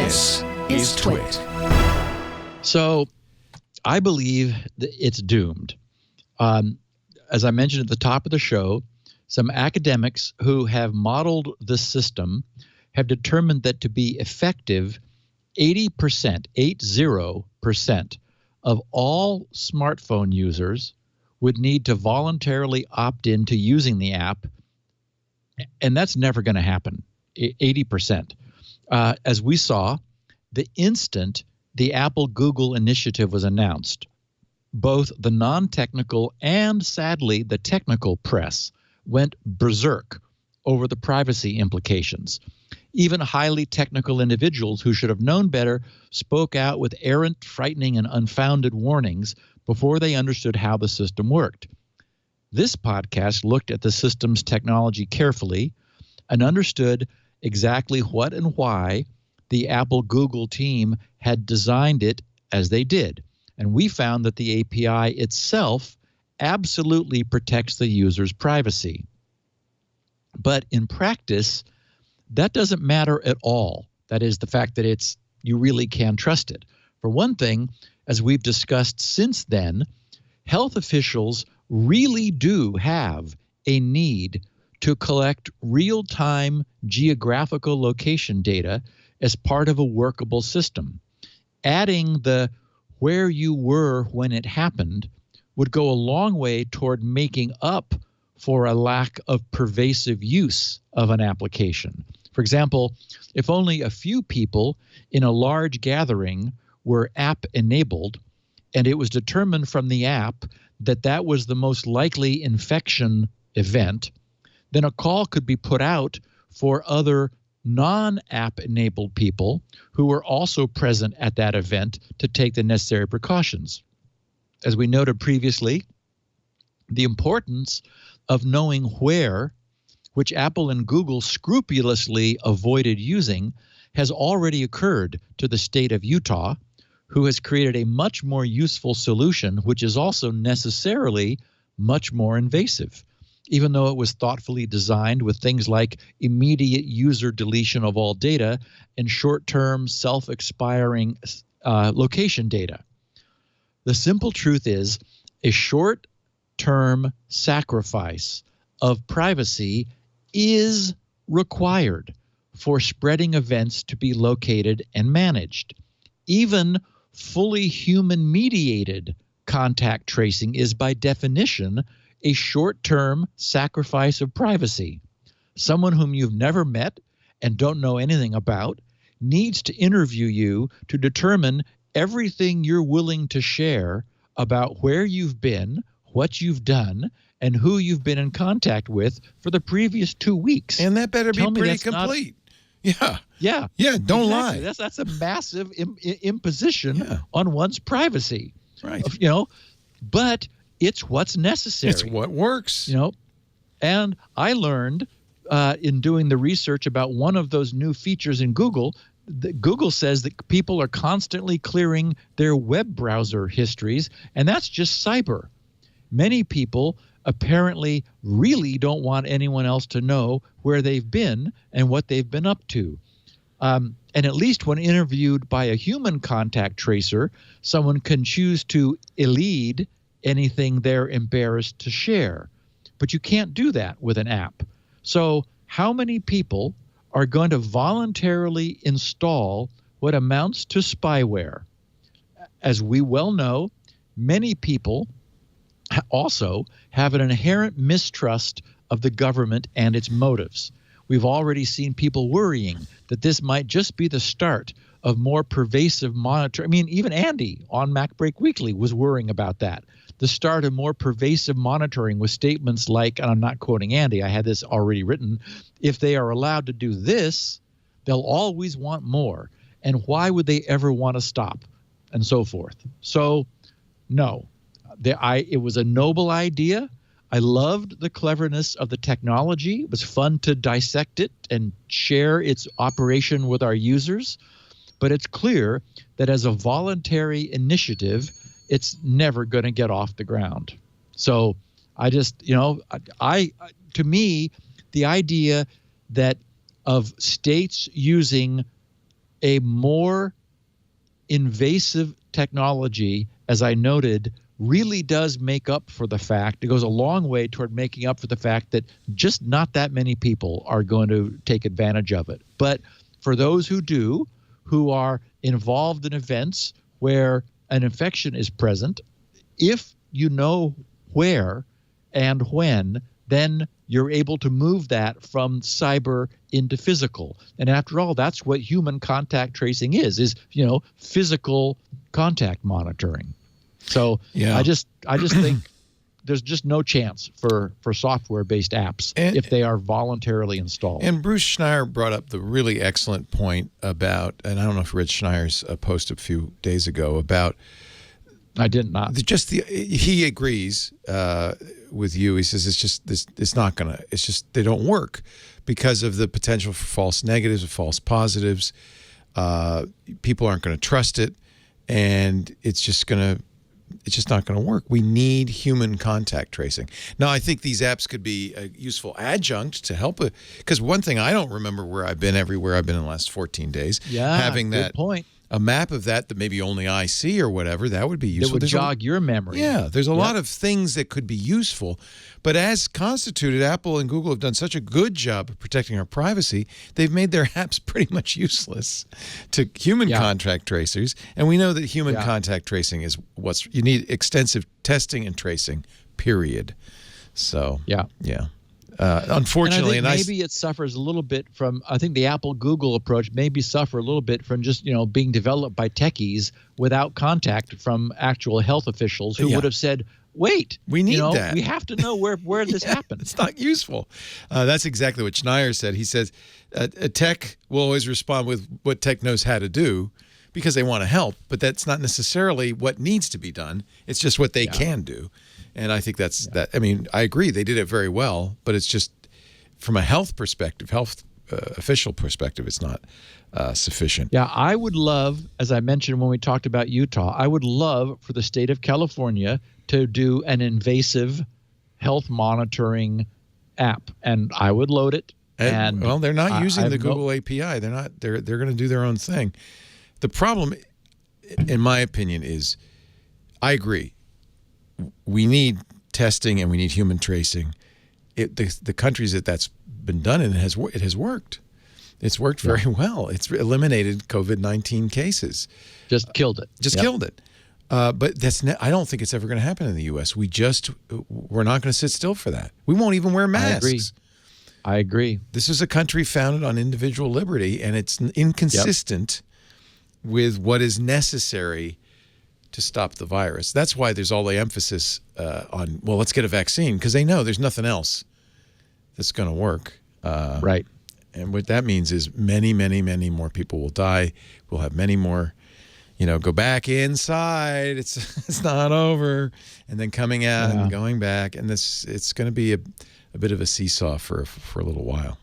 This is TWiT. So I believe that it's doomed. As I mentioned at the top of the show, some academics who have modeled the system have determined that to be effective, 80% of all smartphone users would need to voluntarily opt into using the app, and that's never going to happen, 80%. As we saw, the instant the Apple-Google initiative was announced, both the non-technical and, sadly, the technical press went berserk over the privacy implications. Even highly technical individuals who should have known better spoke out with errant, frightening, and unfounded warnings before they understood how the system worked. This podcast looked at the system's technology carefully and understood exactly what and why the Apple-Google team had designed it as they did. And we found that the API itself absolutely protects the user's privacy. But in practice, that doesn't matter at all. That is, the fact that you really can trust it. For one thing, as we've discussed since then, health officials really do have a need to collect real-time geographical location data as part of a workable system. Adding the where you were when it happened would go a long way toward making up for a lack of pervasive use of an application. For example, if only a few people in a large gathering were app-enabled, and it was determined from the app that that was the most likely infection event, then a call could be put out for other non-app-enabled people who were also present at that event to take the necessary precautions. As we noted previously, the importance of knowing where, which Apple and Google scrupulously avoided using, has already occurred to the state of Utah, who has created a much more useful solution, which is also necessarily much more invasive. Even though it was thoughtfully designed with things like immediate user deletion of all data and short-term self-expiring location data. The simple truth is a short-term sacrifice of privacy is required for spreading events to be located and managed. Even fully human-mediated contact tracing is by definition a short-term sacrifice of privacy. Someone whom you've never met and don't know anything about needs to interview you to determine everything you're willing to share about where you've been, what you've done, and who you've been in contact with for the previous 2 weeks. And that better be pretty complete. Yeah. Yeah. Yeah, don't exactly. lie. That's a massive imposition on one's privacy. Right. But it's what's necessary. It's what works. And I learned in doing the research about one of those new features in Google, Google says that people are constantly clearing their web browser histories, and that's just cyber. Many people apparently really don't want anyone else to know where they've been and what they've been up to. And at least when interviewed by a human contact tracer, someone can choose to elide anything they're embarrassed to share. But you can't do that with an app. So how many people are going to voluntarily install what amounts to spyware? As we well know, many people also have an inherent mistrust of the government and its motives. We've already seen people worrying that this might just be the start of more pervasive monitoring. I mean, even Andy on MacBreak Weekly was worrying about that. The start of more pervasive monitoring with statements like, and I'm not quoting Andy, I had this already written, if they are allowed to do this, they'll always want more. And why would they ever want to stop? And so forth. So, no. It was a noble idea. I loved the cleverness of the technology. It was fun to dissect it and share its operation with our users. But it's clear that as a voluntary initiative, it's never going to get off the ground. So I just, to me, the idea that of states using a more invasive technology, as I noted, really does make up for the fact, it goes a long way toward making up for the fact that just not that many people are going to take advantage of it. But for those who do, who are involved in events where an infection is present, if you know where and when, then you're able to move that from cyber into physical. And after all, that's what human contact tracing is, physical contact monitoring. So yeah. I just think there's just no chance for software-based apps if they are voluntarily installed. And Bruce Schneier brought up the really excellent point about, and I don't know if you read Schneier's post a few days ago about, I did not. He agrees with you. He says it's not gonna. It's just they don't work because of the potential for false negatives or false positives. People aren't going to trust it, and it's just not going to work. We need human contact tracing. Now, I think these apps could be a useful adjunct to help it. Because one thing I don't remember where I've been everywhere I've been in the last 14 days. Yeah, having good that point. A map of that maybe only I see or whatever, that would be useful. It would jog your memory. Yeah, there's a lot of things that could be useful. But as constituted, Apple and Google have done such a good job of protecting our privacy, they've made their apps pretty much useless to human contact tracers. And we know that human contact tracing is you need extensive testing and tracing, period. So, yeah. Unfortunately, and maybe it suffers a little bit from, I think the Apple-Google approach maybe suffer a little bit from just, being developed by techies without contact from actual health officials who would have said, wait, we need that. We have to know where this happened. It's not useful. That's exactly what Schneier said. He says a tech will always respond with what tech knows how to do because they want to help, but that's not necessarily what needs to be done. It's just what they can do. And I think that's that. I mean, I agree. They did it very well, but it's just from a health perspective, official perspective, it's not sufficient. Yeah, I would love, as I mentioned when we talked about Utah, I would love for the state of California to do an invasive health monitoring app, and I would load it. And well, they're not using the Google API. They're not. They're going to do their own thing. The problem, in my opinion, is I agree. We need testing and we need human tracing. The countries that's been done in it has worked. It's worked very well. It's eliminated COVID-19 cases. Just killed it. Killed it. But I don't think it's ever going to happen in the U.S. We're not going to sit still for that. We won't even wear masks. I agree. This is a country founded on individual liberty, and it's inconsistent with what is necessary to stop the virus. That's why there's all the emphasis on, well, let's get a vaccine, because they know there's nothing else that's going to work. Right. And what that means is many, many, many more people will die. We'll have many more, go back inside. It's not over. And then coming out and going back. And it's going to be a bit of a seesaw for a little while.